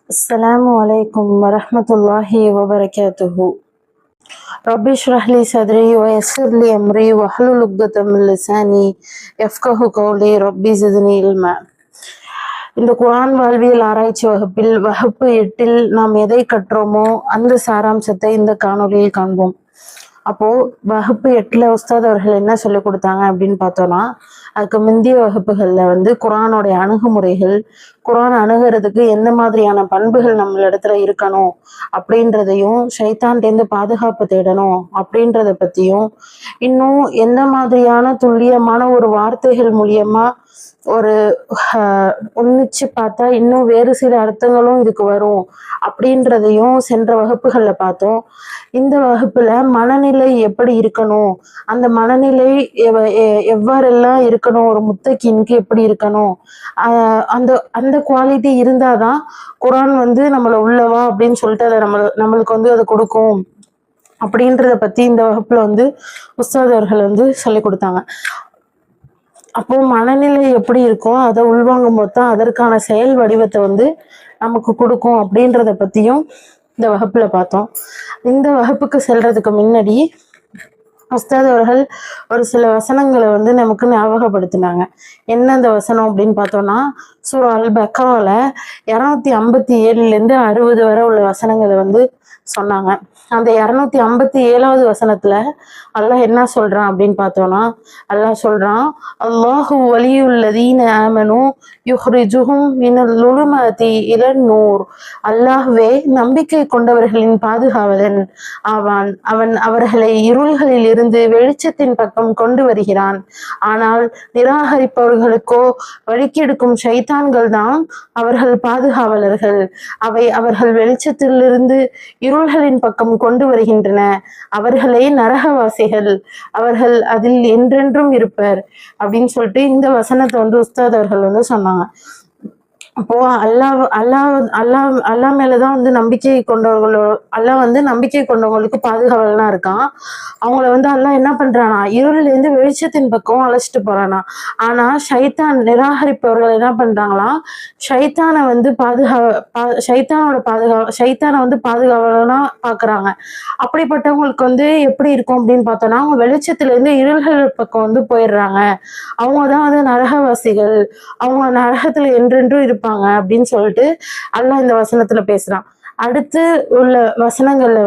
السلام عليكم ورحمة الله وبركاته. رب اشرح لي صدري ويسر لي أمري واحلل عقدة من لساني يفقه قولي ربي زدني علما. இந்த குர்ஆன் வாழ்வியல் ஆராய்ச்சி வகுப்பில் வகுப்பு 8 நாம் எதை கற்றோமோ அந்த சாராம்சத்தை இந்த காணொலியில் காண்போம். அப்போ வகுப்பு 8 உஸ்தாத் அவர்கள் என்ன சொல்லி கொடுத்தாங்க அப்படின்னு பார்த்தோம்னா, அதுக்கு முந்தைய வகுப்புகள்ல குர்ஆனுடைய அணுகுமுறைகள், குர்ஆன் அணுகிறதுக்கு எந்த மாதிரியான பண்புகள் நம்ம இடத்துல இருக்கணும் அப்படின்றதையும், ஷைத்தான்டேந்து பாதுகாப்பு தேடணும் அப்படின்றத பத்தியும், இன்னும் எந்த மாதிரியான துல்லியமான ஒரு வார்த்தைகள் மூலியமா ஒரு ஒன்னிச்சு பார்த்தா இன்னும் வேறு சில அர்த்தங்களும் இதுக்கு வரும் அப்படின்றதையும் சென்ற வகுப்புகள்ல பார்த்தோம். இந்த வகுப்புல மனநிலை எப்படி இருக்கணும், அந்த மனநிலை எவ்வாறெல்லாம் இருக்கணும், ஒரு முத்தகீனுக்கு எப்படி இருக்கணும், அந்த அந்த குவாலிட்டி இருந்தாதான் குர்ஆன் நம்மள உள்ளவா அப்படின்னு சொல்லிட்டு அதை நம்மளுக்கு அதை கொடுக்கும் அப்படின்றத பத்தி இந்த வகுப்புல உஸ்தாத் அவர்கள் சொல்லி கொடுத்தாங்க. அப்போ மனநிலை எப்படி இருக்கும், அதை உள்வாங்கும் போது தான் அதற்கான செயல் வடிவத்தை நமக்கு கொடுக்கும் அப்படின்றத பத்தியும் இந்த வகுப்புல பார்த்தோம். இந்த வகுப்புக்கு செல்றதுக்கு முன்னாடி உஸ்தாத் அவர்கள் ஒரு சில வசனங்களை நமக்கு ஞாபகப்படுத்தினாங்க. என்ன அந்த வசனம் அப்படின்னு பார்த்தோம்னா, சூரா அல் பக்ரால 257 60 வரை உள்ள வசனங்களை சொன்னாங்க. அந்த 257வது வசனத்துல அல்லாஹ் என்ன சொல்றான் அப்படின்னு பார்த்தோம்னா, அல்லாஹ் சொல்றான், அல்லாஹு வலியுல்லதீன ஆமனு யுஹ்ரிஜுஹும் மினல் லுலுமாதி இலன் நூர். அல்லாஹ்வே நம்பிக்கை கொண்டவர்களின் பாதுகாவலன் ஆவான். அவன் அவர்களை இருள்களில் இருந்து வெளிச்சத்தின் பக்கம் கொண்டு வருகிறான். ஆனால் நிராகரிப்பவர்களுக்கோ வழிக்கெடுக்கும் ஷைத்தான்கள் தான் அவர்கள் பாதுகாவலர்கள். அவை அவர்கள் வெளிச்சத்திலிருந்து இருள்களின் பக்கம் கொண்டு வருகின்றன. அவர்களே நரகவாசிகள், அவர்கள் அதில் என்றென்றும் இருப்பர் அப்படின்னு சொல்லிட்டு இந்த வசனத்தை உஸ்தாத் அவர்கள் சொன்னாங்க. அப்போ அல்லாஹ் மேலதான் நம்பிக்கை கொண்டவர்களோ அல்லாஹ் நம்பிக்கை கொண்டவங்களுக்கு பாதுகாவலனா இருக்கான். அவங்கள அல்லாஹ் என்ன பண்றானா, இருள்ல இருந்து வெளிச்சத்தின் பக்கம் அழைச்சிட்டு போறானா. ஆனா ஷைத்தான் நிராகரிப்பவர்கள் என்ன பண்றாங்களாம், ஷைத்தானை ஷைத்தானை பாதுகாவலனா பாக்குறாங்க. அப்படிப்பட்டவங்களுக்கு எப்படி இருக்கும் அப்படின்னு பார்த்தோம்னா, அவங்க வெளிச்சத்துல இருந்து இருள்கள் பக்கம் போயிடுறாங்க. அவங்கதான் நரகவாசிகள், அவங்க நரகத்துல என்றென்றும் இருப்பாங்க அப்படின்னு சொல்லிட்டு அல்லாஹ் இந்த வசனத்துல பேசுறான். அடுத்து உள்ள வசனங்கள்ல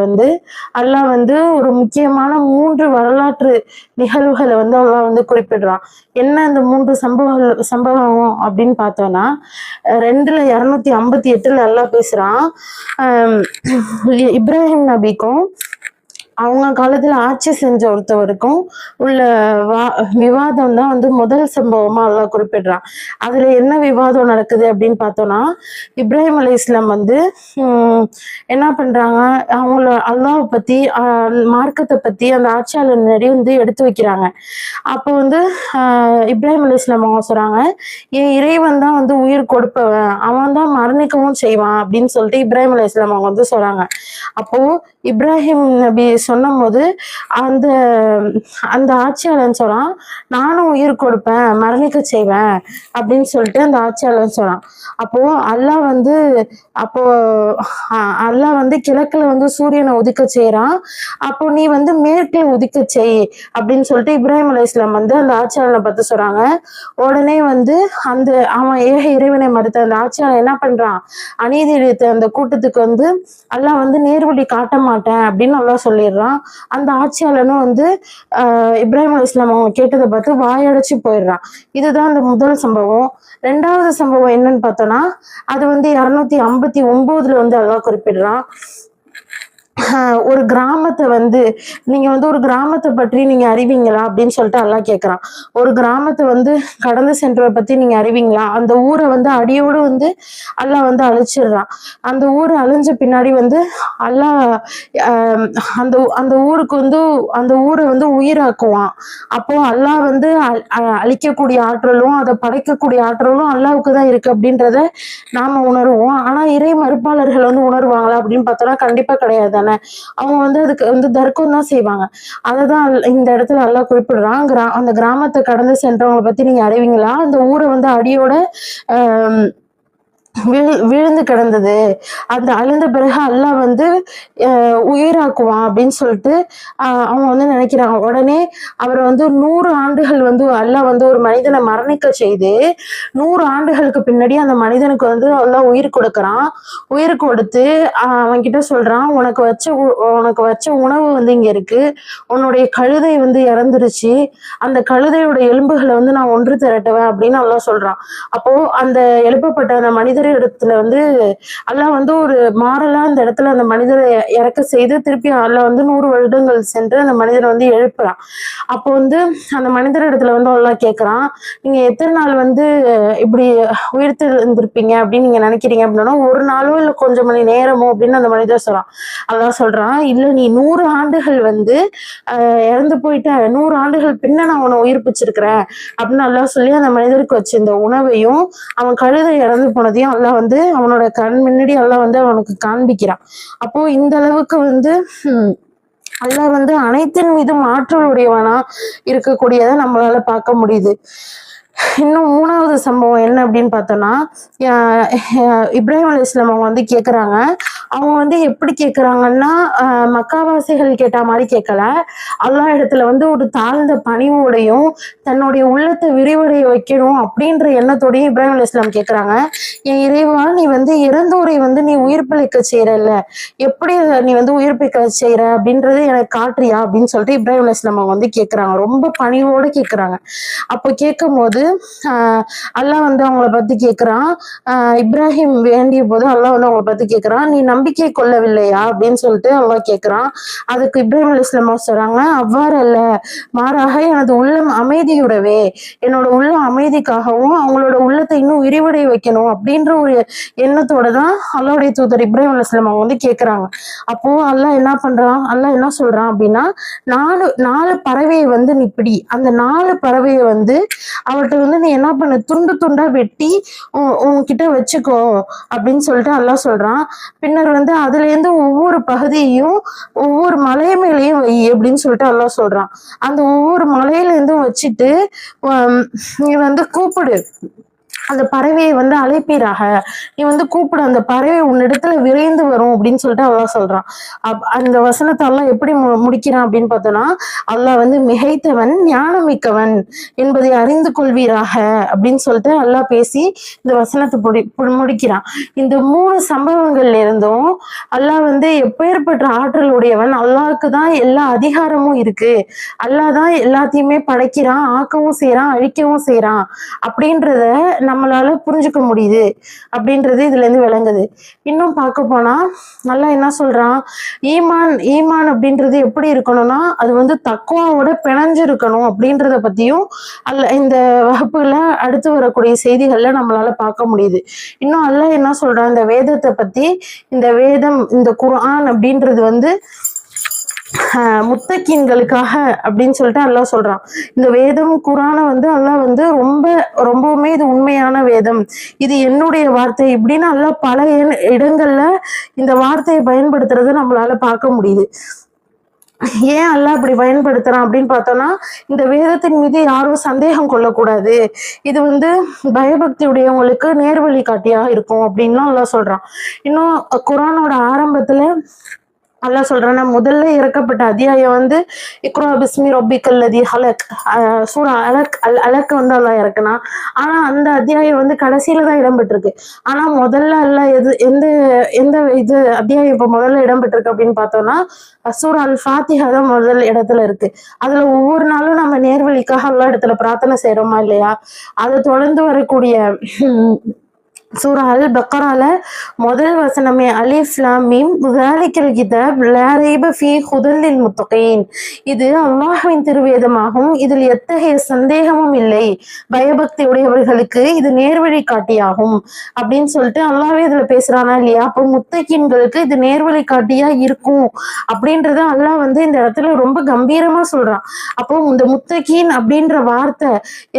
அல்லாஹ் ஒரு முக்கியமான 3 வரலாற்று நிகழ்வுகளை அல்லாஹ் குறிப்பிடுறான். என்ன அந்த 3 சம்பவம் அப்படின்னு பார்த்தோம்னா, 258 அல்லாஹ் பேசுறான், இப்ராஹிம் நபிக்கும் அவங்க காலத்துல ஆட்சி செஞ்ச ஒருத்தவருக்கும் உள்ள விவாதம் தான் முதல் சம்பவமா அல்லாஹ் குறிப்பிடுறான். அதுல என்ன விவாதம் நடக்குது அப்படின்னு பார்த்தோம்னா, இப்ராஹிம் அலைஹிஸ்ஸலாம் என்ன பண்றாங்க, அவங்கள அல்லாஹ் பத்தி மார்க்கத்தை பத்தி அந்த ஆட்சியாளர் முன்னாடி எடுத்து வைக்கிறாங்க. அப்போ இப்ராஹிம் அலைஹிஸ்ஸலாம் அவங்க சொல்றாங்க, என் இறைவன் தான் உயிர் கொடுப்பவன், அவன் தான் மரணிக்கவும் செய்வான் அப்படின்னு சொல்லிட்டு இப்ராஹிம் அலைஹிஸ்ஸலாம் அவங்க சொல்றாங்க. அப்போ இப்ராஹிம் நபி சொன்னும் போது அந்த அந்த ஆட்சியாளன் சொல்றான், நானும் உயிர் கொடுப்பேன், மரணிக்க செய்வேன் அப்படின்னு சொல்லிட்டு அந்த ஆட்சியாளன் சொல்றான். அப்போ அல்லாஹ் அப்போ அல்லாஹ் கிழக்குல சூரியனை உதிக்க செய்யறான். அப்போ நீ மேற்குல உதிக்க செய் அப்படின்னு சொல்லிட்டு இப்ராஹிம் அலைஹிஸ்ஸலாம் அந்த ஆட்சியாளனை பத்தி சொல்றாங்க. உடனே அந்த அவன் ஏக இறைவனை மறுத்த அந்த ஆட்சியாளன் என்ன பண்றான், அநீதி இழைத்த அந்த கூட்டத்துக்கு அல்லாஹ் நேர்வழி காட்ட மாட்டேன் அப்படின்னு அல்லாஹ் சொல்லிடுறான். அந்த ஆட்சியாளனும் இப்ராஹிம் அலைஹிஸ்ஸலாம் அவங்க கேட்டதை பார்த்து வாயடைச்சு போயிடுறான். இதுதான் அந்த முதல் சம்பவம். 2வது சம்பவம் என்னன்னு பார்த்தோம்னா, அது 259 அல்லாஹ் குறிப்பிடுறான். ஒரு கிராமத்தை நீங்க ஒரு கிராமத்தை பற்றி நீங்க அறிவீங்களா அப்படின்னு சொல்லிட்டு அல்லாஹ் கேட்கிறான். ஒரு கிராமத்தை கடந்து சென்றதை பத்தி நீங்க அறிவீங்களா? அந்த ஊரை அடியோடு அல்லாஹ் அழிச்சிடுறான். அந்த ஊர் அழிஞ்ச பின்னாடி அல்லாஹ் அந்த அந்த ஊருக்கு அந்த ஊரை உயிராக்குவான். அப்போ அல்லாஹ் அழிக்கக்கூடிய ஆற்றலும் அதை படைக்கக்கூடிய ஆற்றலும் அல்லாஹ்வுக்கு தான் இருக்கு அப்படின்றத நாம உணர்வோம். ஆனா இறை மறுப்பாளர்கள் உணர்வாங்களா அப்படின்னு பார்த்தோம்னா கண்டிப்பா கிடையாது. அவங்க அதுக்கு தர்க்கம் தான் செய்வாங்க. அததான் இந்த இடத்துல அல்லாஹ் குறிப்பிடுறான். அந்த கிராமத்தை கடந்து சென்றவங்களை பத்தி நீங்க அறிவீங்களா? அந்த ஊரை அடியோட விழுந்து கிடந்தது. அந்த அழுந்த பிறகு அல்லாஹ் வந்து உயிராக்குவான் அப்படின்னு சொல்லிட்டு அவங்க வந்து நினைக்கிறாங்க. உடனே அவர் வந்து 100 ஆண்டுகள் வந்து அல்லாஹ் வந்து ஒரு மனிதனை மரணிக்க செய்து 100 ஆண்டுகளுக்கு பின்னாடி அந்த மனிதனுக்கு வந்து அல்லாஹ் உயிர் கொடுக்குறான். உயிர் கொடுத்து அவன் கிட்ட சொல்றான், உனக்கு வச்ச உணவு வந்து இங்க இருக்கு, உன்னுடைய கழுதை வந்து இறந்துருச்சு, அந்த கழுதையோட எலும்புகளை வந்து நான் ஒன்று திரட்டுவேன் அப்படின்னு அல்லாஹ் சொல்றான். அப்போ அந்த எழுப்பப்பட்ட அந்த மனிதர் இடத்துல வந்து அல்லாஹ் வந்து ஒரு மாறலா அந்த இடத்துல அந்த மனிதரை இறக்க செய்து திருப்பி அல்லாஹ் வந்து 100 வருடங்கள் சென்று அந்த மனிதரை வந்து எழுப்புறான். அப்போ வந்து அந்த மனிதர் இடத்துல வந்து அல்லாஹ் கேட்கிறான், நீங்க எத்தனை நாள் வந்து இப்படி உயிர்த்து இருந்திருப்பீங்க அப்படின்னு நீங்க நினைக்கிறீங்க அப்படின்னா, ஒரு நாளோ இல்ல கொஞ்சம் மணி நேரமோ அப்படின்னு அந்த மனிதர் சொல்றான். அல்லாஹ் சொல்றான், இல்ல நீ 100 ஆண்டுகள் வந்து இறந்து போயிட்ட, 100 ஆண்டுகள் பின்ன நான் உன்னை உயிர்ப்பிச்சிருக்கிறேன் அப்படின்னு அல்லாஹ் சொல்லி அந்த மனிதருக்கு வச்சு இந்த உணவையும் அவன் கழுதை இறந்து போனதையும் அல்லாஹ் வந்து அவனோட கண் முன்னாடி அல்லாஹ் வந்து அவனுக்கு காண்பிக்கிறான். அப்போ இந்த அளவுக்கு வந்து அல்லாஹ் வந்து அனைத்தின் மீதும் ஆற்றல் உடையவனா இருக்கக்கூடியதை நம்மளால பார்க்க முடியுது. இன்னும் 3வது சம்பவம் என்ன அப்படின்னு பார்த்தோம்னா, இப்ராஹிம் அலைஹிஸ்ஸலாம் அவங்க வந்து கேட்குறாங்க. அவங்க வந்து எப்படி கேட்குறாங்கன்னா, மக்காவாசிகள் கேட்ட மாதிரி கேட்கல. அல்லாஹ் இடத்துல வந்து ஒரு தாழ்ந்த பணிவோடையும் தன்னுடைய உள்ளத்தை விரிவடைய வைக்கணும் அப்படின்ற எண்ணத்தோடையும் இப்ராஹிம் அலைஹிஸ்ஸலாம் கேட்குறாங்க. என் இறைவா, நீ வந்து இறந்தோரை வந்து நீ உயிர்ப்பிக்க செய்யறல்ல, எப்படி நீ வந்து உயிர்ப்பிக்க செய்யற அப்படின்றது எனக்கு காட்டுறியா அப்படின்னு சொல்லிட்டு இப்ராஹிம் அலைஹிஸ்ஸலாம் அவங்க வந்து கேட்குறாங்க. ரொம்ப பணிவோட கேட்குறாங்க. அப்போ கேட்கும் போது அல்லாஹ் வந்து அவங்கள பத்தி கேட்கிறான். இப்ராஹிம் வேண்டிய போது அல்லாஹ் வந்து அவங்கள பத்தி கேட்கிறான், நீ நம்பிக்கை கொள்ளவில்லையா அப்படின்னு சொல்லிட்டு அல்லாஹ் கேட்கிறான். அதுக்கு இப்ராஹிம் அலைஹிஸ்ஸலாம் சொல்றாங்க, அவ்வாறு அல்ல, மாறாக எனது உள்ளம் அமைதியுடவே, என்னோட உள்ளம் அமைதிக்காகவும் அவங்களோட உள்ளத்தை இன்னும் விரிவடைய வைக்கணும் அப்படின்ற ஒரு எண்ணத்தோட தான் அல்லாஹ்வுடைய தூதர் இப்ராஹிம் அலைஹிஸ்ஸலாம் அவங்க வந்து கேட்கிறாங்க. அப்போ அல்லாஹ் என்ன சொல்றான் அப்படின்னா, 4 பறவையை வந்து நீ பிடி, அந்த 4 பறவையை வந்து அவர்கிட்ட வந்து நீ என்ன பண்ண, துண்டு துண்டா வெட்டி உன்கிட்ட வச்சுக்கோ அப்படின்னு சொல்லிட்டு அல்லாஹ் சொல்றான். பின்னர் வந்து அதுல இருந்து ஒவ்வொரு பகுதியையும் ஒவ்வொரு மலை மேலேயும் வை அப்படின்னு சொல்லிட்டு அல்லாஹ் சொல்றான். அந்த ஒவ்வொரு மலையில இருந்தும் வச்சுட்டு நீ வந்து கூப்பிடு, அந்த பறவையை வந்து அழைப்பீராக, நீ வந்து கூப்பிடு, அந்த பறவை உன்னிடத்துல விரைந்து வரும் அப்படின்னு சொல்லிட்டு அல்லாஹ் சொல்றான். அந்த வசனத்தை அல்லாஹ் எப்படி முடிக்கிறான் அப்படின்னு பார்த்தோம்னா, அல்லாஹ் வந்து மிகைத்தவன் ஞானமிக்கவன் என்பதை அறிந்து கொள்வீராக அப்படின்னு சொல்லிட்டு அல்லாஹ் பேசி இந்த வசனத்தை முடிக்கிறான். இந்த 3 சம்பவங்கள்ல இருந்தும் அல்லாஹ் வந்து எப்பேற்பட்ட ஆற்றல் உடையவன், அல்லாஹ்க்கு தான் எல்லா அதிகாரமும் இருக்கு, அல்லாஹ் தான் எல்லாத்தையுமே படைக்கிறான், ஆக்கவும் செய்யறான், அழிக்கவும் செய்யறான் அப்படின்றத நம்மளால புரிஞ்சுக்க முடியுது அப்படின்றது இதுல இருந்து விளங்குது. இன்னும் பார்க்க போனா அல்லாஹ் என்ன சொல்றான், ஈமான் அப்படின்றது எப்படி இருக்கணும்னா, அது வந்து தக்வாவோட பிணைஞ்சு இருக்கணும் அப்படின்றத பத்தியும் இந்த வகுப்புல அடுத்து வரக்கூடிய செய்திகள்ல நம்மளால பார்க்க முடியுது. இன்னும் அல்லாஹ் என்ன சொல்றான், இந்த வேதத்தை பத்தி, இந்த வேதம், இந்த குர்ஆன் அப்படின்றது வந்து முத்தகீன்களுக்காக அப்படின்னு சொல்லிட்டு அல்லாஹ் சொல்றான். இந்த வேதம் குர்ஆனை வந்து அல்லாஹ் வந்து ரொம்பவுமே இது உண்மையான வேதம், இது என்னுடைய வார்த்தை இப்படின்னு அல்லாஹ் பல இடங்கள்ல இந்த வார்த்தையை பயன்படுத்துறதை நம்மளால பார்க்க முடியுது. ஏன் அல்லாஹ் இப்படி பயன்படுத்துறான் அப்படின்னு பார்த்தோம்னா, இந்த வேதத்தின் மீது யாரும் சந்தேகம் கொள்ளக்கூடாது, இது வந்து பயபக்தி உடையவங்களுக்கு நேர்வழி காட்டியாக இருக்கும் அப்படின்லாம் அல்லாஹ் சொல்றான். இன்னும் குர்ஆனோட ஆரம்பத்துல அல்லாஹ் சொல்றான், முதல்ல இறக்கப்பட்ட அத்தியாயம் வந்து இக்ரா பிஸ்மி ரப்பிக்கல்லதி ஹலக், சூரா அலக் வந்து அல்லாஹ் இறக்குனா. ஆனா அந்த அத்தியாயம் வந்து கடைசியில தான் இடம்பெற்றிருக்கு. ஆனா முதல்ல அல்லாஹ் எந்த இது அத்தியாயம் இப்ப முதல்ல இடம்பெற்றிருக்கு அப்படின்னு பார்த்தோம்னா, சூரா அல் ஃபாத்திஹா தான் முதல் இடத்துல இருக்கு. அதுல ஒவ்வொரு நாளும் நம்ம நேர்வழிக்காக அல்லாஹ் இடத்துல பிரார்த்தனை செய்யறோமா இல்லையா? அதை தொடர்ந்து வரக்கூடிய சூரா அல் பக்ரால முதல் வசனமே அலிஃப் லாம் மீம் ஸாலிகல் கிதாப் லா ரைப ஃபீஹி ஹுதல் லில் முத்தகீன், இது அல்லாஹ்வின் திருவேதமாகும், இதில் எத்தகைய சந்தேகமும் இல்லை, பயபக்தி உடையவர்களுக்கு இது நேர்வழி காட்டியாகும் அப்படின்னு சொல்லிட்டு அல்லாஹ்வே இதுல பேசுறானா இல்லையா? அப்போ முத்தகீன்களுக்கு இது நேர்வழி காட்டியா இருக்கும் அப்படின்றத அல்லாஹ் வந்து இந்த இடத்துல ரொம்ப கம்பீரமா சொல்றான். அப்போ இந்த முத்தகீன் அப்படின்ற வார்த்தை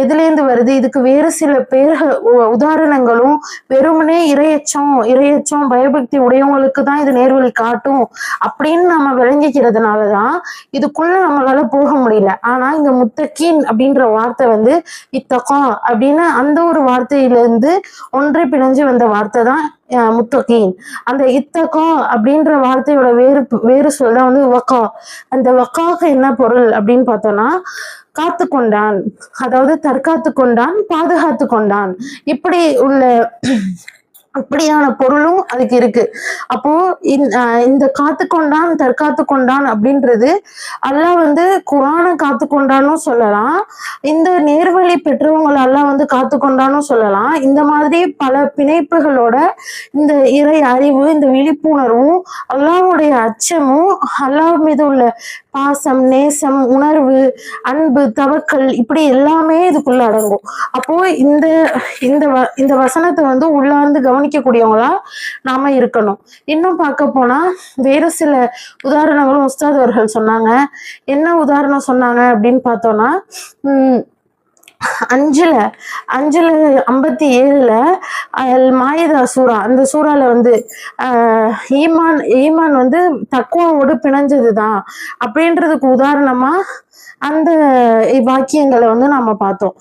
எதுல இருந்து வருது? இதுக்கு வேறு சில பேர்கள் உதாரணங்களும் வெறுமனே இரையச்சம் பயபக்தி உடையவங்களுக்கு தான் இது நேர்வழி காட்டும் அப்படின்னு நம்ம விளங்கிக்கிறதுனாலதான் இதுக்குள்ள நம்மளால போக முடியல. ஆனா இந்த முத்தகீன் அப்படின்ற வார்த்தை வந்து இத்தகம் அப்படின்னு அந்த ஒரு வார்த்தையில இருந்து ஒன்றை பிணைஞ்சு வந்த வார்த்தை தான் முத்தகீன். அந்த இத்தகம் அப்படின்ற வார்த்தையோட வேறு சொல் தான் வந்து வக்கா. அந்த வக்காவுக்கு என்ன பொருள் அப்படின்னு பார்த்தோம்னா காத்து கொண்டான், அதாவது தற்காத்து கொண்டான், பாதுகாத்து கொண்டான், இப்படி உள்ள அப்படியான பொருளும் அதுக்கு இருக்கு. அப்போ இந்த காத்து கொண்டான் தற்காத்து கொண்டான் அப்படின்றது அல்லாஹ் வந்து குரானை காத்து கொண்டான்னு சொல்லலாம், இந்த நேர்வழி பெற்றவங்களை அல்லாஹ் வந்து காத்து கொண்டான்னு சொல்லலாம். இந்த மாதிரி பல பிணைப்புகளோட இந்த இறை அறிவு, இந்த விழிப்புணர்வும், அல்லாஹ்வுடைய அச்சமும், அல்லாஹ் மீது உள்ள பாசம், நேசம், உணர்வு, அன்பு, தவக்கல், இப்படி எல்லாமே இதுக்குள்ள அடங்கும். அப்போ இந்த இந்த வசனத்தை வந்து உள்ளார்ந்து கவனிக்கக்கூடியவங்களா நாம இருக்கணும். இன்னும் பார்க்க போனா வேறு சில உதாரணங்களும் உஸ்தாத் அவர்கள் சொன்னாங்க. என்ன உதாரணம் சொன்னாங்க அப்படின்னு பார்த்தோம்னா, 57 மாயிதா சூரா, அந்த சூறால வந்து ஈமான் வந்து தக்குவாவோடு பிணைஞ்சதுதான் அப்படின்றதுக்கு உதாரணமா அந்த வாக்கியங்களை வந்து நாம பார்த்தோம்.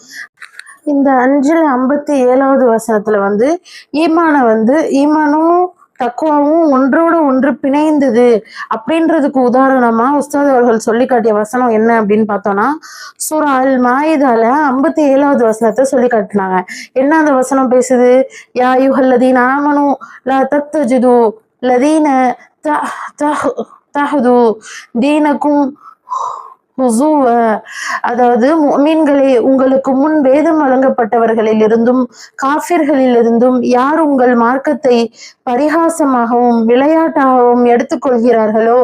இந்த 57வது வசனத்துல வந்து ஈமானும் தக்குவாவும் ஒன்றோடு ஒன்று பிணைந்தது அப்படின்றதுக்கு உதாரணமா உஸ்தாத் அவர்கள் சொல்லி காட்டிய வசனம் என்ன அப்படின்னு பார்த்தோம்னா, சூரா அல் மாயிதால 57வது வசனத்தை சொல்லி காட்டினாங்க. என்ன அந்த வசனம் பேசுது? யா அய்யுஹல்லதீன ஆமனூ லா தத்தஜிது லதீன தஹது தீனக்கும் ஹுஸுவ, அதாவது முஃமின்களே, உங்களுக்கு முன் வேதம் வழங்கப்பட்டவர்களில் இருந்தும் காஃபிர்களில் இருந்தும் யார் உங்கள் மார்க்கத்தை பரிகாசமாகவும் விளையாட்டாகவும் எடுத்துக்கொள்கிறார்களோ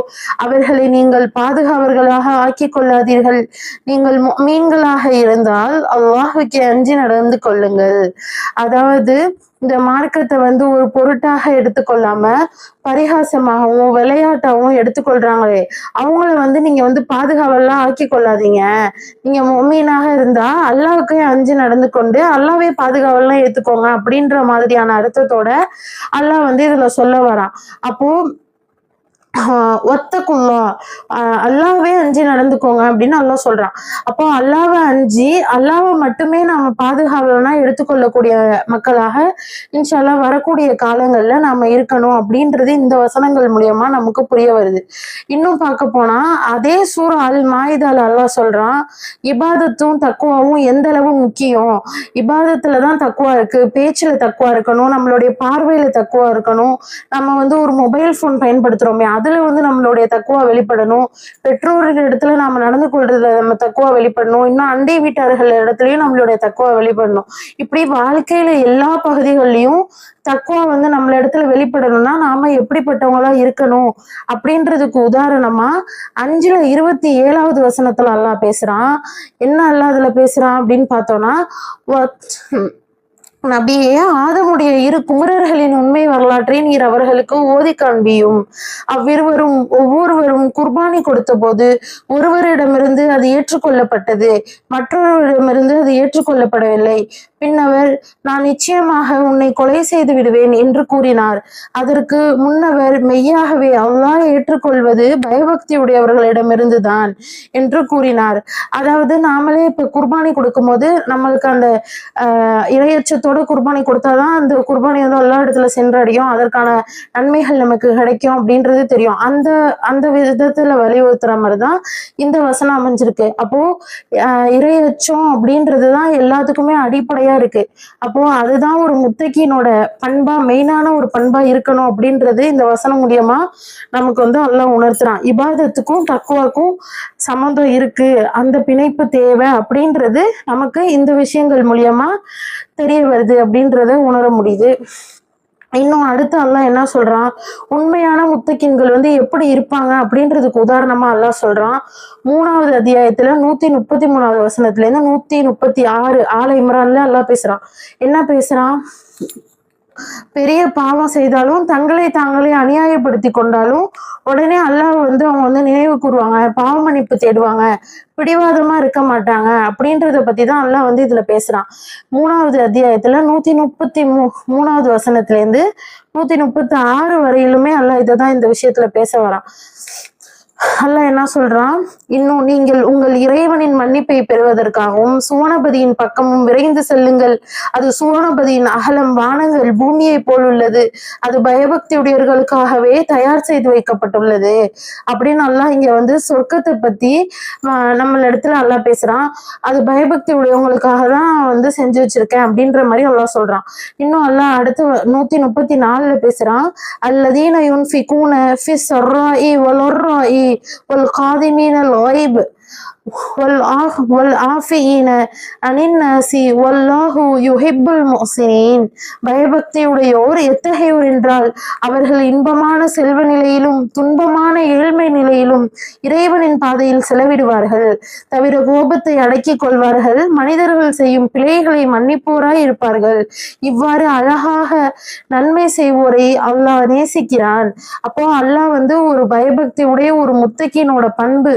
அவர்களை நீங்கள் பாதுகாவர்களாக ஆக்கிக் கொள்ளாதீர்கள். நீங்கள் முஃமின்களாக இருந்தால் அல்லாஹ்வுக்கு அஞ்சி நடந்து கொள்ளுங்கள். அதாவது இந்த மார்க்கத்தை வந்து ஒரு பொருட்டாக எடுத்துக்கொள்ளாம பரிகாசமாகவும் விளையாட்டாகவும் எடுத்துக்கொள்றாங்களே அவங்கள வந்து நீங்க வந்து பாதுகாவெல்லாம் ஆக்கி கொள்ளாதீங்க. நீங்க முஃமினாக இருந்தா அல்லாஹ்வுக்கே அஞ்சு நடந்து கொண்டு அல்லாஹ்வே பாதுகாவெல்லாம் ஏத்துக்கோங்க அப்படின்ற மாதிரியான அர்த்தத்தோட அல்லாஹ் வந்து இதுல சொல்ல வரான். அப்போ ஒத்தக்குள்ளா, அல்லாஹ்வே அஞ்சி நடந்துக்கோங்க அப்படின்னு அல்லாஹ் சொல்றான். அப்போ அல்லாஹ்வை அஞ்சி அல்லாஹ்வை மட்டுமே நாம பாதுகாவலனா எடுத்துக்கொள்ளக்கூடிய மக்களாக இன்ஷா அல்லாஹ் வரக்கூடிய காலங்கள்ல நாம இருக்கணும் அப்படின்றது இந்த வசனங்கள் மூலியமா நமக்கு புரிய வருது. இன்னும் பார்க்க போனா அதே சூரா அல் மாயிதால அல்லாஹ் சொல்றான், இபாதத்தும் தக்குவாவும் எந்த அளவு முக்கியம். இபாதத்துலதான் தக்குவா இருக்கு, பேச்சுல தக்குவா இருக்கணும், நம்மளுடைய பார்வையில தக்குவா இருக்கணும், நம்ம வந்து ஒரு மொபைல் போன் பயன்படுத்துறோமே அதுல வந்து நம்மளுடைய தக்குவா வெளிப்படணும், பெற்றோர்கள் இடத்துல நாம நடந்து கொள்றதுல நம்ம தக்குவா வெளிப்படணும், இன்னும் அண்டை வீட்டார்கள் இடத்துலயும் நம்மளுடைய தக்குவா வெளிப்படணும். இப்படி வாழ்க்கையில எல்லா பகுதிகள்லயும் தக்குவா வந்து நம்மள இடத்துல வெளிப்படணும்னா நாம எப்படிப்பட்டவங்களா இருக்கணும் அப்படின்றதுக்கு உதாரணமா 5:27வது வசனத்துல அல்லாஹ் பேசுறான். என்ன அல்லாஹ் அதுல பேசுறான் அப்படின்னு பார்த்தோம்னா, நபியே, ஆதமுடைய 2 குமரர்களின் உண்மை வரலாற்றை நீர் அவர்களுக்கு ஓதி காண்பியும். அவ்விருவரும் ஒவ்வொருவரும் குர்பானி கொடுத்த போது ஒருவரிடமிருந்து அது ஏற்றுக்கொள்ளப்பட்டது, மற்றொருவரிடமிருந்து அது ஏற்றுக்கொள்ளப்படவில்லை. பின்னவர் நான் நிச்சயமாக உன்னை கொலை செய்து விடுவேன் என்று கூறினார். அதற்கு முன்னவர் மெய்யாகவே அல்லாஹ் ஏற்றுக்கொள்வது பயபக்தி உடையவர்களிடமிருந்து தான் என்று கூறினார். அதாவது நாமளே இப்ப குர்பானி கொடுக்கும் போது நம்மளுக்கு அந்த இரையச்சத்தோட குர்பானி கொடுத்தாதான் அந்த குர்பானி வந்து எல்லா இடத்துல சென்றடையும், அதற்கான நன்மைகள் நமக்கு கிடைக்கும் அப்படின்றது தெரியும். அந்த விதத்துல வலியுறுத்துற மாதிரிதான் இந்த வசனம் அமைஞ்சிருக்கு. அப்போ இரையச்சம் அப்படின்றதுதான் எல்லாத்துக்குமே அடிப்படையா இருக்கு. அப்போ அதுதான் ஒரு முத்தகீனோட பண்பா, மெயினான ஒரு பண்பா இருக்கணும் அப்படின்றது இந்த வசனம் மூலியமா நமக்கு வந்து அல்லாஹ் உணர்த்துறான். இபாதத்துக்கும் தக்குவாக்கும் சம்மந்தம் இருக்கு, அந்த பிணைப்பு தேவை அப்படின்றது நமக்கு இந்த விஷயங்கள் மூலியமா தெரிய வருது அப்படின்றத உணர முடியுது. இன்னும் அடுத்து அல்லாஹ் என்ன சொல்றான், உண்மையான முத்தகீன்கள் வந்து எப்படி இருப்பாங்க அப்படின்றதுக்கு உதாரணமா அல்லாஹ் சொல்றான். 3வது அத்தியாயத்துல 133வது வசனத்துல இருந்து 136 ஆல இம்ரான்ல அல்லாஹ் பேசுறான். என்ன பேசுறான்? பெரிய பாவம் செய்தாலும் தங்களை தாங்களே அநியாயப்படுத்தி கொண்டாலும் உடனே அல்லாஹ் வந்து அவங்க வந்து நினைவு கூறுவாங்க, பாவ மன்னிப்பு தேடுவாங்க, பிடிவாதமா இருக்க மாட்டாங்க. அப்படின்றத பத்தி தான் அல்லாஹ் வந்து இதுல பேசுறான். 3வது அத்தியாயத்துல 133வது வசனத்துல இருந்து 136 வரையிலுமே அல்லாஹ் இததான் இந்த விஷயத்துல பேச வரான். அல்லாஹ் என்ன சொல்றான், இன்னும் நீங்கள் உங்கள் இறைவனின் மன்னிப்பை பெறுவதற்காகவும் சுவனபதியின் பக்கமும் விரைந்து செல்லுங்கள். அது சுவனபதியின் அகலம் வானங்கள் பூமியை போல் உள்ளது. அது பயபக்தியுடையவர்களுக்காகவே தயார் செய்து வைக்கப்பட்டுள்ளது அப்படின்னு அல்லாஹ் இங்க வந்து சொர்க்கத்தை பத்தி நம்ம இடத்துல அல்லாஹ் பேசுறான். அது பயபக்தி உடையவங்களுக்காக தான் வந்து செஞ்சு வச்சிருக்கேன் அப்படின்ற மாதிரி அல்லாஹ் சொல்றான். இன்னும் அல்லாஹ் அடுத்து 134ல பேசுறான். அல்லதீன யுன்ஃபிகூன ஃபிஸ் ஸர்ராஇ வல் والقادمين الغيظ والعافين عن الناس والله يحب المحسنين. பயபக்தியுடையோர் எத்தகையோர் என்றால் அவர்கள் இன்பமான செல்வ நிலையிலும் துன்பமான ஏழ்மை நிலையிலும் இறைவனின் பாதையில் செலவிடுவார்கள். தவிர கோபத்தை அடக்கிக் கொள்வார்கள். மனிதர்கள் செய்யும் பிழைகளை மன்னிப்போராய் இருப்பார்கள். இவ்வாறு அழகாக நன்மை செய்வோரை அல்லாஹ் நேசிக்கிறான். அப்போ அல்லாஹ் வந்து ஒரு பயபக்தி உடைய ஒரு முத்தகினோட பண்பு,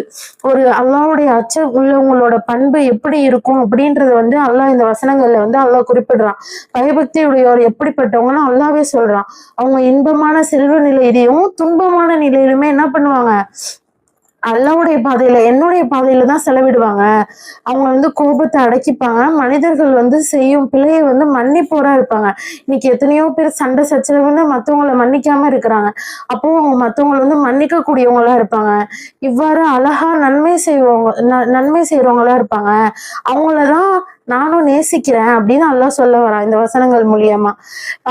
ஒரு அல்லாஹ்வுடைய அச்சம் உள்ளவங்களோட பண்பு எப்படி இருக்கும் அப்படின்றது வந்து அல்லாஹ் இந்த வசனங்கள்ல வந்து அல்லாஹ் குறிப்பிடுறான். பயபக்தியுடையோர் எப்படிப்பட்டவங்கன்னு அல்லாவே சொல்றான். அவங்க இன்பமான செல்வ நிலையிலையும் துன்பமான நிலையிலுமே என்ன பண்ணுவாங்க, அல்லாவுடைய பாதையில என்னுடைய பாதையில தான் செலவிடுவாங்க. அவங்க வந்து கோபத்தை அடக்கிப்பாங்க. மனிதர்கள் வந்து செய்யும் பிழையை வந்து மன்னிப்போரா இருப்பாங்க. இன்னைக்கு எத்தனையோ பேர் சண்டை சச்சரவுன்னு மற்றவங்களை மன்னிக்காம இருக்கிறாங்க. அப்போ அவங்க மற்றவங்களை வந்து மன்னிக்க கூடியவங்களா இருப்பாங்க. இவ்வாறு அழகா நன்மை செய்யறவங்களா இருப்பாங்க. அவங்களதான் நானும் நேசிக்கிறேன் அப்படின்னு அல்லாஹ் சொல்ல வரான் இந்த வசனங்கள் மூலியமா.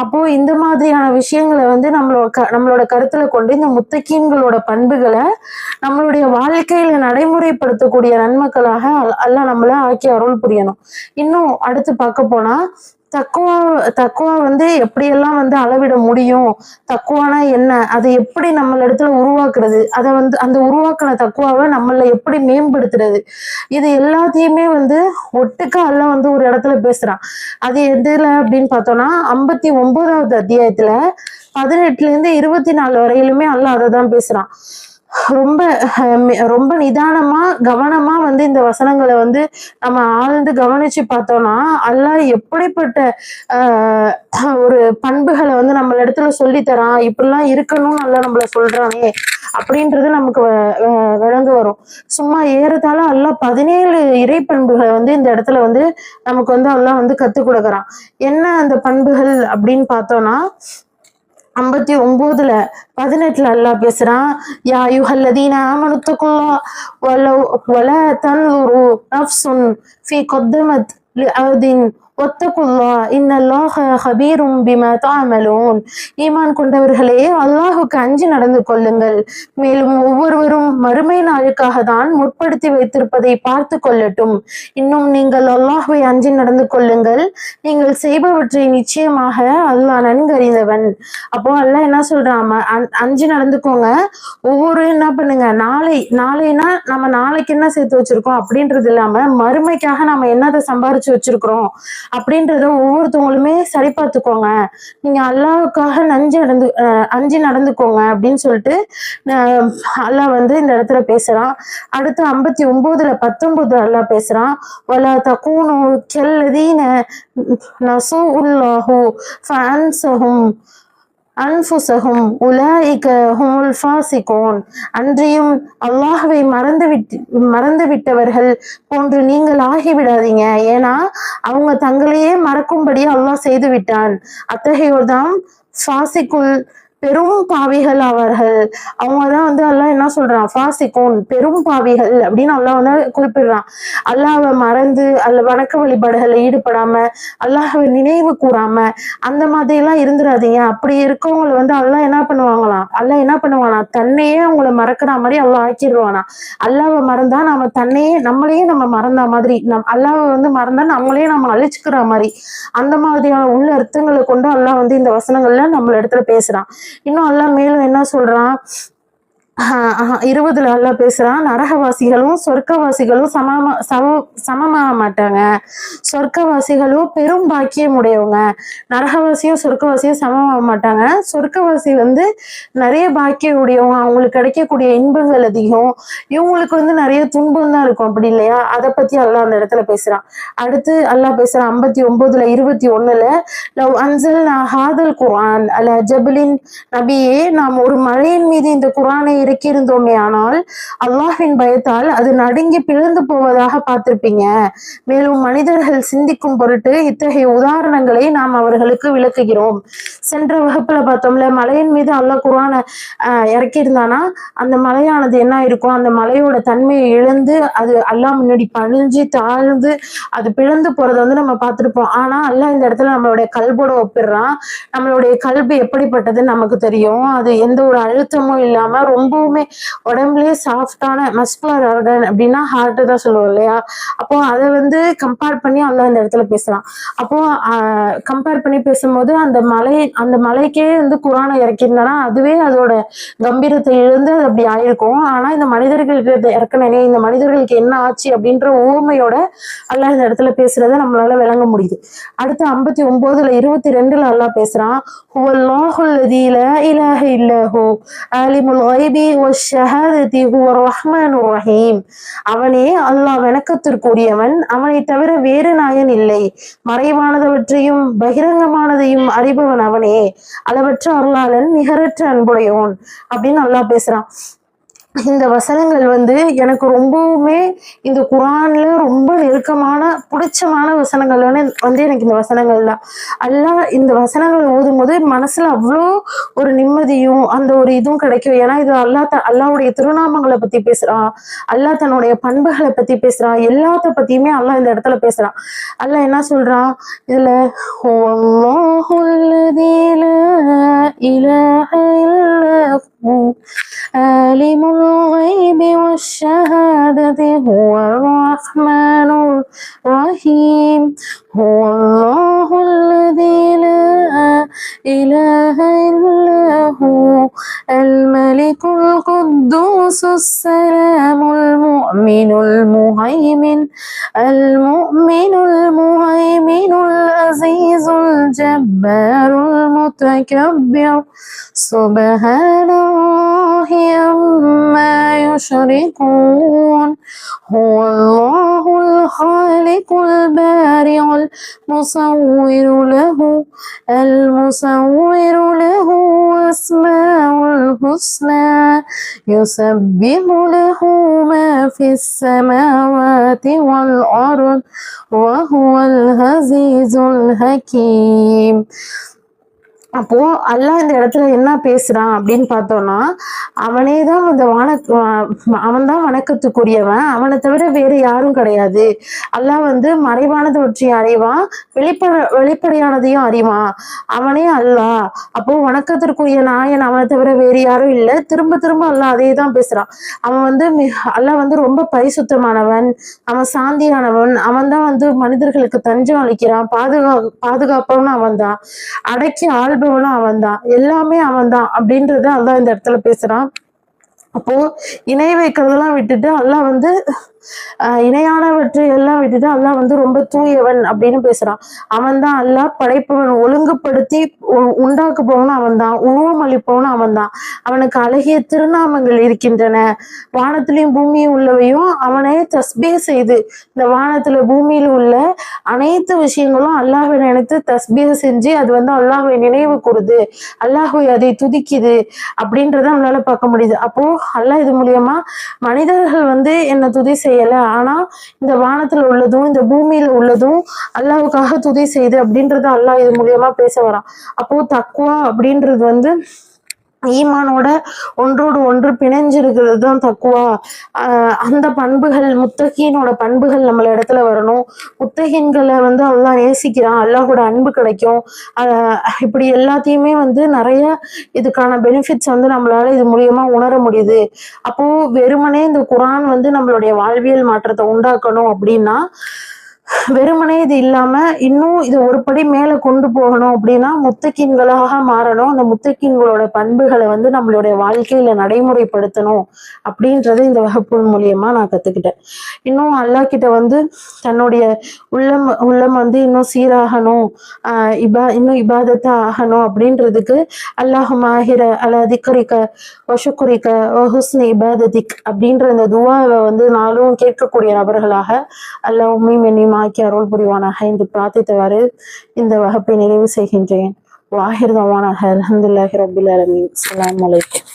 அப்போ இந்த மாதிரியான விஷயங்களை வந்து நம்மளோட கருத்துல கொண்டு இந்த முத்தகீன்களோட பண்புகளை நம்மளுடைய வாழ்க்கையில நடைமுறைப்படுத்தக்கூடிய நன்மக்களாக அல்லாஹ் நம்மள ஆக்கி அருள் புரியணும். இன்னும் அடுத்து பார்க்க போனா தக்குவா வந்து எப்படியெல்லாம் வந்து அளவிட முடியும், தக்குவானா என்ன, அதை எப்படி நம்மள இடத்துல உருவாக்குறது, அதை வந்து அந்த உருவாக்குன தக்குவாவை நம்மள எப்படி மேம்படுத்துறது, இது எல்லாத்தையுமே வந்து ஒட்டுக்கா அல்லாஹ் வந்து ஒரு இடத்துல பேசுறான். அது எதுல அப்படின்னு பார்த்தோம்னா 59வது அத்தியாயத்துல 18ல இருந்து 24 வரையிலுமே அல்லாஹ் அதை தான் பேசுறான். ரொம்ப நிதானமா கவனமா வந்து இந்த வசனங்களை வந்து நம்ம ஆழ்ந்து கவனிச்சு பார்த்தோம்னா அல்லாஹ் எப்படிப்பட்ட ஒரு பண்புகளை வந்து நம்மள இடத்துல சொல்லித்தரான், இப்படிலாம் இருக்கணும்னு அல்லாஹ் நம்மள சொல்றானே அப்படின்றது நமக்கு விளங்க வரும். சும்மா ஏறத்தாழ அல்லாஹ் 17 இறை பண்புகளை வந்து இந்த இடத்துல வந்து நமக்கு வந்து அல்லாஹ் வந்து கத்துக் கொடுக்குறான். என்ன அந்த பண்புகள் அப்படின்னு பார்த்தோம்னா 59ல 18ல அல்லாஹ் பேசுறான். யா அய்யுஹல்லதீன ஆமனுத்தகுல்லாஹ் வலா தன்லுரு நஃப்சுன் ஃபீ கத்தமத் லிஅர்தின் வத்தகுல்லாஹ் இன்னல்லாஹ ஹபீரும் பிமா தஅமலூன். ஈமான் கொண்டவர்களே, அல்லாஹுக்கு அஞ்சி நடந்து கொள்ளுங்கள். மேலும் ஒவ்வொருவரும் மறுமை நாளுக்காக தான் முற்படுத்தி வைத்திருப்பதை பார்த்து கொள்ளட்டும். இன்னும் நீங்கள் அல்லாஹுவை அஞ்சி நடந்து கொள்ளுங்கள். நீங்கள் செய்பவற்றை நிச்சயமாக அல்லாஹ் நன்கறிந்தவன். அப்போ அல்லாஹ் என்ன சொல்றான், அஞ்சு நடந்துக்கோங்க. ஒவ்வொரு என்ன பண்ணுங்க, நாளைனா நம்ம நாளைக்கு என்ன சேர்த்து வச்சிருக்கோம் அப்படின்றது இல்லாம மறுமைக்காக நம்ம என்னதை சம்பாரிச்சு வச்சிருக்கிறோம் அப்படின்றத ஒவ்வொருத்தவங்களுமே சரி பார்த்துக்கோங்க. நீங்க அல்லாஹ்வுக்காக அஞ்சு நடந்துக்கோங்க அப்படின்னு சொல்லிட்டு அல்லாஹ் வந்து இந்த இடத்துல பேசுறான். அடுத்து 59ல 19 அல்லாஹ் பேசுறான். வலா தகூனு கல்லதீன நஸூல்லாஹு ஃபஅன்ஸஹும் அன்ஃபுஸஹும் உலாயிக ஹுமுல் ஃபாசிகூன். அன்றியும் அல்லாஹ்வை மறந்து விட்டவர்கள் போன்று நீங்கள் ஆகிவிடாதீங்க. ஏன்னா அவங்க தங்களையே மறக்கும்படி அல்லாஹ் செய்து விட்டான். அத்தகையோர் தான் ஃபாசிகுல், பெரும் பாவிகள் ஆவார்கள். அவங்கதான் வந்து அல்லாஹ் என்ன சொல்றான், ஃபாசிகூன், பெரும் பாவிகள் அப்படின்னு அல்லாஹ் வந்து குறிப்பிடுறான். அல்லாஹ்வை மறந்து வணக்க வழிபாடுகளை ஈடுபடாம அல்லாஹ்வை நினைவு கூறாம அந்த மாதிரி எல்லாம் இருந்துடாதீங்க. அப்படி இருக்கவங்களை வந்து அல்லாஹ் என்ன பண்ணுவானா தன்னையே அவங்கள மறக்கிற மாதிரி அல்லாஹ் ஆக்கிடுவானா. அல்லாஹ்வை மறந்தா நம்மளையே நம்ம மறந்த மாதிரி, அல்லாஹ்வை வந்து மறந்தா நம்மளையே நம்ம அழிச்சுக்கிற மாதிரி, அந்த மாதிரியான உள்ள அர்த்தங்களை கொண்டு அல்லாஹ் வந்து இந்த வசனங்கள்ல நம்மள இடத்துல பேசுறான். இன்னும் அல்லாஹ் மேலும் என்ன சொல்றான், 20 அல்லாஹ் பேசுறான், நரகவாசிகளும் சொர்க்கவாசிகளும் சமமாக மாட்டாங்க. சொர்க்கவாசிகளும் பெரும் பாக்கியம் உடையவங்க, நரகவாசியும் சொர்க்கவாசியும் சமமாக மாட்டாங்க. சொர்க்கவாசி வந்து நிறைய பாக்கியம் உடையவங்க, அவங்களுக்கு கிடைக்கக்கூடிய இன்பங்கள் அதிகம், இவங்களுக்கு வந்து நிறைய துன்பம் தான் இருக்கும், அப்படி இல்லையா? அதை பத்தி அல்லாஹ் அந்த இடத்துல பேசுறான். அடுத்து அல்லாஹ் பேசுறான் 59:21, லவ் அன்சல்னா ஹாதல் குர்ஆன் அலா ஜபலின், நபியே நாம் ஒரு மலையின் மீது இந்த குர்ஆனை இறக்கியிருந்தோமே ஆனால் அல்லாஹ்வின் பயத்தால் அது நடுங்கி பிளந்து போவதாக பார்த்திருப்பீங்க. மேலும் மனிதர்கள் சிந்திக்கும் பொருட்டு இத்தகைய உதாரணங்களை நாம் அவர்களுக்கு விளக்குகிறோம். சென்ற வகுப்புல பார்த்தோம்ல, மலையின் மீது அல்லாஹ் குர்ஆனை இறக்கியிருந்தானா அந்த மலையானது என்ன இருக்கும், அந்த மலையோட தன்மையை இழந்து அது அல்லாஹ் முன்னாடி பணிஞ்சு தாழ்ந்து அது பிளந்து போறதை வந்து நம்ம பார்த்திருப்போம். ஆனா அல்லாஹ் இந்த இடத்துல நம்மளுடைய கல்போட ஒப்பிடுறான். நம்மளுடைய கல்பு எப்படிப்பட்டதுன்னு நமக்கு தெரியும். அது எந்த ஒரு அழுத்தமும் இல்லாம ரொம்பவுமே உடம்புலயே சாஃப்டான மஸ்குலர் ஆர்கன் அப்படின்னா ஹார்ட் தான் சொல்லுவோம் இல்லையா? அப்போ அதை வந்து கம்பேர் பண்ணி அல்லாஹ் இந்த இடத்துல பேசலாம். அப்போ கம்பேர் பண்ணி பேசும்போது அந்த மலைக்கே வந்து குர்ஆனை இறக்கியிருந்தானா அதுவே அதோட கம்பீரத்தை இழந்து அது அப்படி ஆயிருக்கும். ஆனா இந்த மனிதர்களுக்கு இறக்கனே, இந்த மனிதர்களுக்கு என்ன ஆச்சு அப்படின்ற ஊமையோட அல்லாஹ் இந்த இடத்துல பேசுறத நம்மளால விளங்க முடியுது. அடுத்து 59:22 அல்லாஹ் பேசுறான், ஹுவல்லாஹுல் லதீ லா இலாஹ இல்லா ஹு ஆலிமுல் கைபி வஷ்ஷஹாததி ஹுவர் ரஹ்மானுர் ரஹீம். அவனே அல்லாஹ் வணக்கத்திற்குரியவன், அவனை தவிர வேறு நாயன் இல்லை, மறைவானதவற்றையும் பகிரங்கமானதையும் அறிபவன் அவனே, அளவற்ற அருளாளன் நிகரற்ற அன்புடையோன் அப்படின்னு அல்லாஹ் பேசுறான். இந்த வசனங்கள் வந்து எனக்கு ரொம்பவுமே இந்த குர்ஆன்ல ரொம்ப நெருக்கமான பிடிச்சமான வசனங்கள் வந்து எனக்கு இந்த வசனங்கள் தான். அல்லாஹ் இந்த வசனங்கள் ஓதும் போது மனசுல அவ்வளோ ஒரு நிம்மதியும் அந்த ஒரு இதுவும் கிடைக்கும். ஏன்னா இது அல்லாஹ்வுடைய திருநாமங்களை பத்தி பேசுறான், அல்லாஹ் தன்னுடைய பண்புகளை பத்தி பேசுறான், எல்லாத்த பத்தியுமே அல்லாஹ் இந்த இடத்துல பேசுறான். அல்லாஹ் என்ன சொல்றான் இதுல, عالم الغيب والشهادة هو الرحمن الرحيم. هو الله الذي لا إله إلا هو الملك القدوس السلام المؤمن المهيمن العزيز الجبار المتكبر سبحان الله عما يشركون. هو الله الخالق البارئ المصور له أسماء الحسنى يسبح له ما في السماوات والأرض وهو العزيز الحكيم. அப்போ அல்லாஹ் இந்த இடத்துல என்ன பேசுறான் அப்படின்னு பார்த்தோம்னா, அவனேதான் அவன் தான் வணக்கத்துக்குரியவன், அவனை தவிர வேறு யாரும் கிடையாது. அல்லாஹ் வந்து மறைவானதவற்றையும் அறிவான், வெளிப்படையானதையும் அறிவான், அவனே அல்லாஹ். அப்போ வணக்கத்திற்குரிய நாயன் அவனை தவிர வேறு யாரும் இல்லை. திரும்ப திரும்ப அல்லாஹ் அதே தான் பேசுறான். அவன் வந்து அல்லாஹ் வந்து ரொம்ப பரிசுத்தமானவன், அவன் சாந்தியானவன், அவன் தான் வந்து மனிதர்களுக்கு தஞ்சம் அளிக்கிறான், பாதுகாப்பவன் அவன் தான், அடக்கி ஆள்பவனும் அவன் தான், எல்லாமே அவன் தான் அப்படின்றத அல்லாஹ் இந்த இடத்துல பேசுறான். அப்போ இணை வைக்கிறதெல்லாம் விட்டுட்டு அல்லாஹ் வந்து இணையானவற்றை எல்லாம் விட்டுட்டு அல்லாஹ் வந்து ரொம்ப தூயவன் அப்படின்னு பேசுறான். அவன் தான் அல்லாஹ், படைப்பவன், ஒழுங்குபடுத்தி உண்டாக்குபவனும் அவன் தான், உருவம் அளிப்பவனும் அவன் தான். அவனுக்கு அழகிய திருநாமங்கள் இருக்கின்றன. வானத்திலையும் பூமியும் உள்ளவையும் அவனே தஸ்பீ செய்து, இந்த வானத்துல பூமியில உள்ள அனைத்து விஷயங்களும் அல்லாஹ்வை நினைத்து தஸ்பீஹ் செஞ்சு அது வந்து அல்லாஹ்வை நினைவு கூறுது, அல்லாஹ்வை அதை துதிக்குது அப்படின்றத நம்மளால பார்க்க முடியுது. அப்போ அல்லாஹ் இது மூலியமா மனிதர்கள் வந்து என்ன துதி செய்யல, ஆனா இந்த வானத்துல உள்ளதும் இந்த பூமியில உள்ளதும் அல்லாஹ்வுக்காக துதி செய்து அப்படின்றத அல்லாஹ் இது மூலியமா பேச வரான். அப்போ தக்வா அப்படின்றது வந்து ஈமானோட ஒன்றோடு ஒன்று பிணைஞ்சிருக்கிறது தான் தக்குவா. அந்த பண்புகள், முத்தகீனோட பண்புகள் நம்மள இடத்துல வரணும். முத்தகீன்களை வந்து அல்லாஹ் நேசிக்கிறான், அல்லாஹோட அன்பு கிடைக்கும். இப்படி எல்லாத்தையுமே வந்து நிறைய இதுக்கான பெனிஃபிட்ஸ் வந்து நம்மளால இது மூலியமா உணர முடியுது. அப்போ வெறுமனே இந்த குர்ஆன் வந்து நம்மளுடைய வாழ்வியல் மாற்றத்தை உண்டாக்கணும் அப்படின்னா வெறுமனே இது இல்லாம இன்னும் இது ஒரு படி மேல கொண்டு போகணும் அப்படின்னா முத்தகீன்களாக மாறணும். அந்த முத்தகீன்களோட பண்புகளை வந்து நம்மளுடைய வாழ்க்கையில நடைமுறைப்படுத்தணும் அப்படின்றத இந்த வகுப்பு மூலியமா நான் கத்துக்கிட்டேன். இன்னும் அல்லாஹ் கிட்ட வந்து தன்னுடைய உள்ளம் வந்து இன்னும் சீராகணும், இன்னும் இபாதத்தா ஆகணும் அப்படின்றதுக்கு அல்லாஹும் ஆகிற அலா திக்ரிக வஷுக்குரிக வஹுஸ்னி இபாததிக் அப்படின்ற இந்த துவாவை வந்து நாளும் கேட்கக்கூடிய நபர்களாக அல்லாஹ் உம்மையும் என்னையும் ஆக்கி அருள் புரிவானாக என்று பிரார்த்தித்தவாறு இந்த வகுப்பை நிறைவு செய்கின்றேன். வாஹிர் தவானாக அல்ஹம்துலில்லாஹி ரப்பில் ஆலமீன். அஸ்ஸலாமு அலைக்கும்.